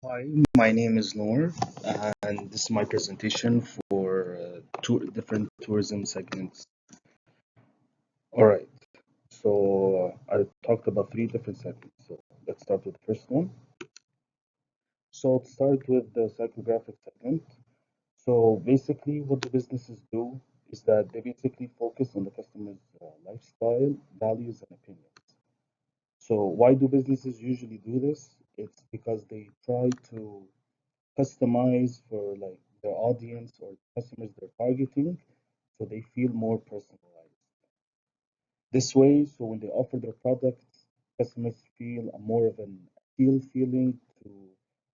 Hi, my name is Noor, and this is my presentation for two different tourism segments. All right, so I talked about three different segments. So let's start with the first one. So to start with the psychographic segment. So basically, what the businesses do is that they basically focus on the customer's lifestyle, values, and opinions. So why do businesses usually do this? It's because they try to customize for like their audience or customers they're targeting so they feel more personalized. This way, so when they offer their products, customers feel a more of an appeal feeling to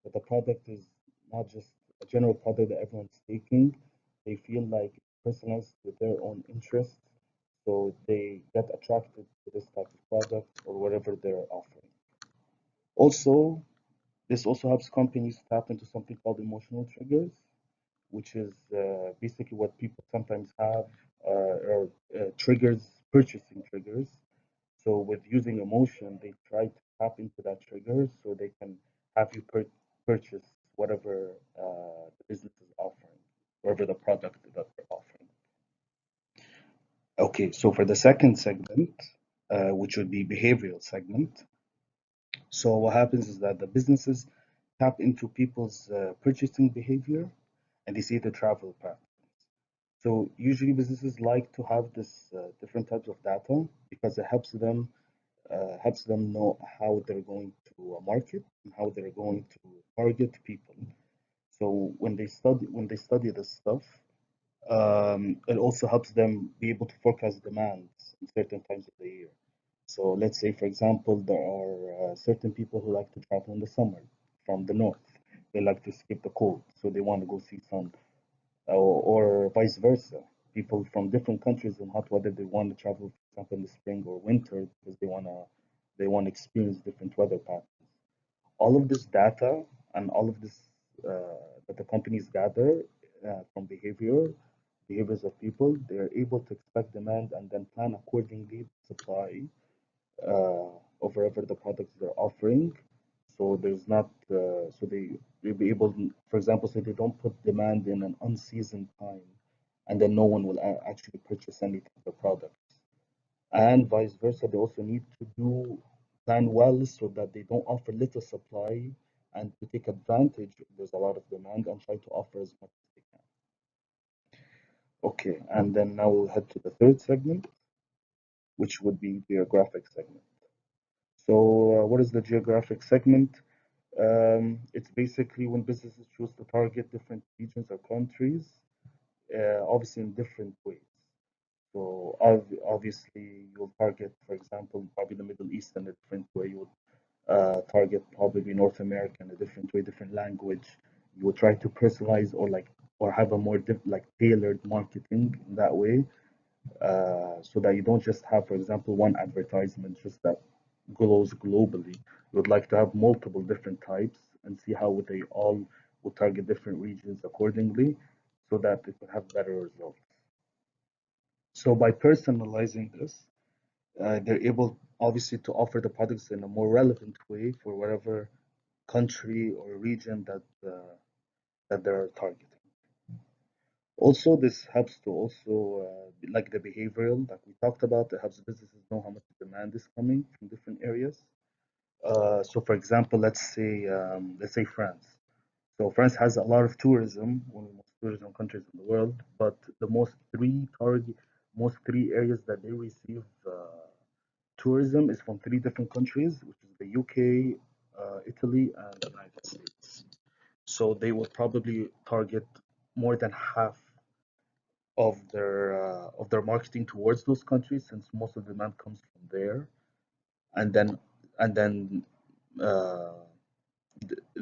that the product is not just a general product that everyone's taking. They feel like it's personalized with their own interests, so they get attracted to this type of product or whatever they're offering. Also, this also helps companies tap into something called emotional triggers, which is basically what people sometimes have or triggers, purchasing triggers. So with using emotion, they try to tap into that trigger so they can have you purchase whatever the business is offering, whatever the product that they're offering. Okay, so for the second segment, which would be behavioral segment. So what happens is that the businesses tap into people's purchasing behavior and they see the travel path. So usually businesses like to have this different types of data because it helps them know how they're going to market and how they're going to target people. So when they study this stuff, it also helps them be able to forecast demands in certain times of the year. So let's say, for example, there are certain people who like to travel in the summer from the north. They like to skip the cold, so they want to go see sun or vice versa. People from different countries in hot weather they want to travel, for example, in the spring or winter because they want to experience different weather patterns. All of this data and all of this that the companies gather from behaviors of people, they are able to expect demand and then plan accordingly supply uh, of whatever the products they're offering. So there's not, so they'll be able, for example, so they don't put demand in an unseasoned time, and then no one will actually purchase any of the products. And vice versa, they also need to do plan well so that they don't offer little supply and to take advantage. There's a lot of demand and try to offer as much as they can. Okay, and then now we'll head to the third segment, which would be geographic segment. So, what is the geographic segment? It's basically when businesses choose to target different regions or countries, obviously in different ways. So obviously you'll target, for example, probably the Middle East in a different way. You would target probably North America in a different way, different language. You would try to personalize or have a more like tailored marketing in that way, so that you don't just have, for example, one advertisement just that goes globally. You would like to have multiple different types and see how would they all would target different regions accordingly, so that it would have better results. So by personalizing this, they're able obviously to offer the products in a more relevant way for whatever country or region that they're targeting. Also, this helps to also like the behavioral that we talked about. It helps businesses know how much demand is coming from different areas. So, for example, let's say France. So France has a lot of tourism, one of the most tourism countries in the world. But the most three areas that they receive tourism is from three different countries, which is the UK, Italy, and the United States. So they will probably target more than half of their marketing towards those countries, since most of the demand comes from there, and then uh,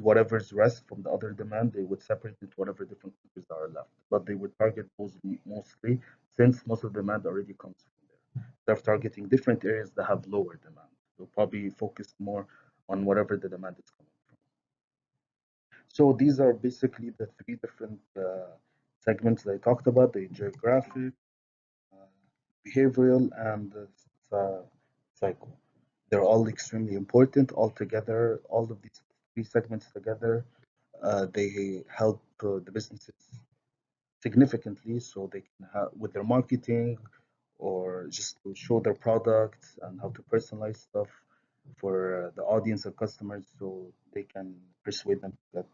whatever's rest from the other demand, they would separate it to whatever different countries are left. But they would target those mostly, since most of the demand already comes from there. They're targeting different areas that have lower demand. They'll probably focus more on whatever the demand is coming from. So these are basically the three different segments that I talked about: the geographic, uh, behavioral, and the uh, psycho. They're all extremely important. Altogether, all of these three segments together, they help the businesses significantly, so they can have with their marketing or just to show their products and how to personalize stuff for the audience or customers, so they can persuade them to get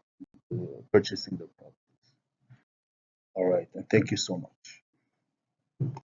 purchasing their products. All right, and thank you so much.